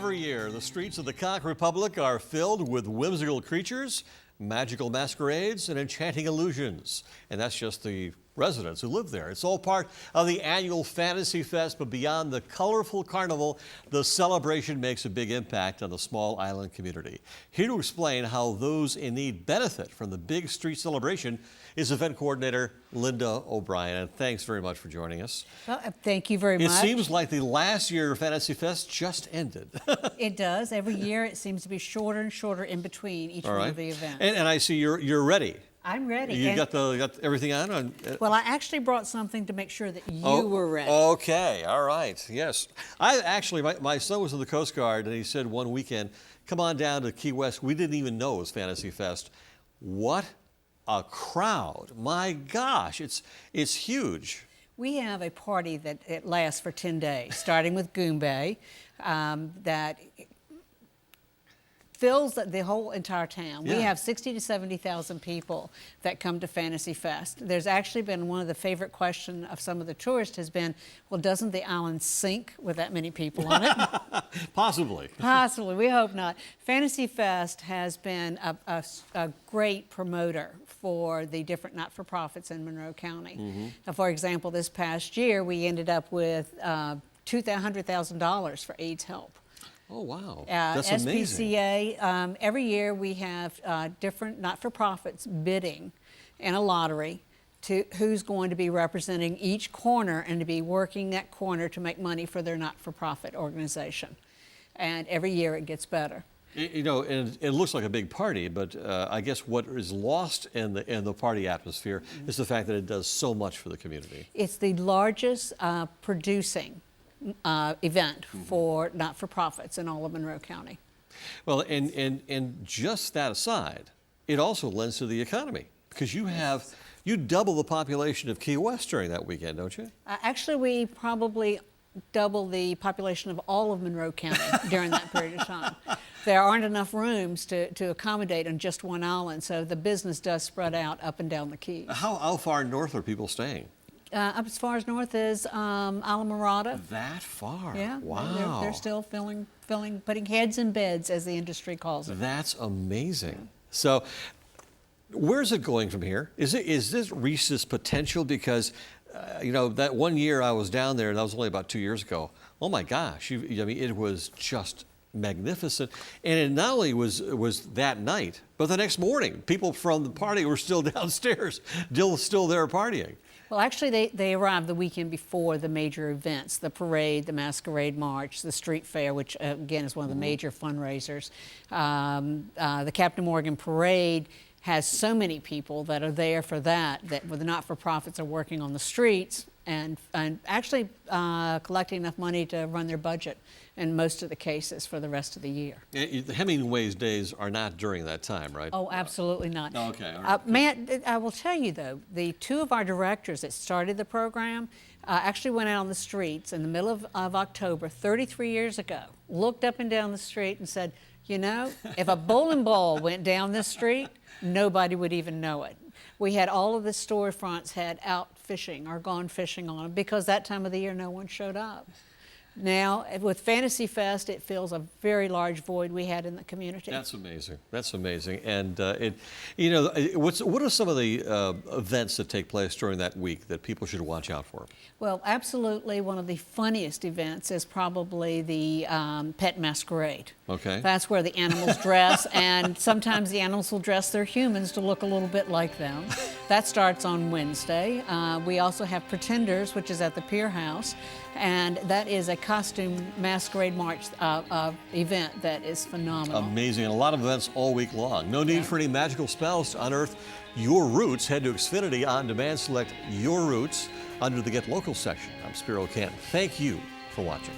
Every year, the streets of the Conch Republic are filled with whimsical creatures, magical masquerades, and enchanting illusions. And that's just the residents who live there. It's all part of the annual Fantasy Fest, but beyond the colorful carnival, the celebration makes a big impact on the small island community. Here to explain how those in need benefit from the big street celebration is event coordinator Linda O'Brien. And thanks very much for joining us. Well, thank you very much. It seems like the last year of Fantasy Fest just ended. It does. Every year it seems to be shorter and shorter in between each one of the events. And I see you're ready. I'm ready. You got everything on? Well, I actually brought something to make sure that you were ready. Okay, all right, yes. I actually, my son was in the Coast Guard, and he said one weekend, come on down to Key West. We didn't even know it was Fantasy Fest. What a crowd. My gosh, it's huge. We have a party that it lasts for 10 days, starting with Goombay, that fills the whole entire town. Yeah. We have 60 to 70,000 people that come to Fantasy Fest. There's actually been one of the favorite questions of some of the tourists has been, well, doesn't the island sink with that many people on it? Possibly. Possibly, we hope not. Fantasy Fest has been a great promoter for the different not-for-profits in Monroe County. Now, for example, this past year, we ended up with $200,000 for AIDS help. Oh, wow. That's amazing. SPCA, every year we have different not-for-profits bidding in a lottery to who's going to be representing each corner and to be working that corner to make money for their not-for-profit organization. And every year it gets better. You know, and it looks like a big party, but I guess what is lost in the party atmosphere is the fact that it does so much for the community. It's the largest producing event for not-for-profits in all of Monroe County. Well, and just that aside, it also lends to the economy because you double the population of Key West during that weekend, don't you? Actually, we probably double the population of all of Monroe County during that period of time. There aren't enough rooms to accommodate on just one island, so the business does spread out up and down the Keys. How far north are people staying? Up as far as north as Alamorada. That far? Yeah. Wow. They're still putting heads in beds, as the industry calls it. That's amazing. So, where's it going from here? Is this reached its potential? Because, you know, that one year I was down there, and that was only about 2 years ago. Oh my gosh! I mean, it was just magnificent, and it not only was that night, but the next morning, people from the party were still downstairs, still there partying. Well, actually, they arrived the weekend before the major events, the parade, the masquerade march, the street fair, which, again, is one of the major fundraisers. The Captain Morgan Parade has so many people that are there for that the not-for-profits are working on the streets and actually collecting enough money to run their budget in most of the cases for the rest of the year. Hemingway's days are not during that time, right? Oh, absolutely not. Oh, okay. All right. Matt, I will tell you, though, the two of our directors that started the program actually went out on the streets in the middle of October 33 years ago, looked up and down the street and said, you know, if a bowling ball went down this street, nobody would even know it. We had all of the storefronts had out fishing or gone fishing on them because that time of the year no one showed up. Now, with Fantasy Fest, it fills a very large void we had in the community. That's amazing. That's amazing. And you know, what are some of the events that take place during that week that people should watch out for? Well, absolutely. One of the funniest events is probably the pet masquerade. Okay. That's where the animals dress, and sometimes the animals will dress their humans to look a little bit like them. That starts on Wednesday. We also have Pretenders, which is at the Pier House, and that is a costume masquerade march event that is phenomenal. Amazing, and a lot of events all week long. No need for any magical spells to unearth your roots. Head to Xfinity On Demand, select Your Roots under the Get Local section. I'm Spiro Canton. Thank you for watching.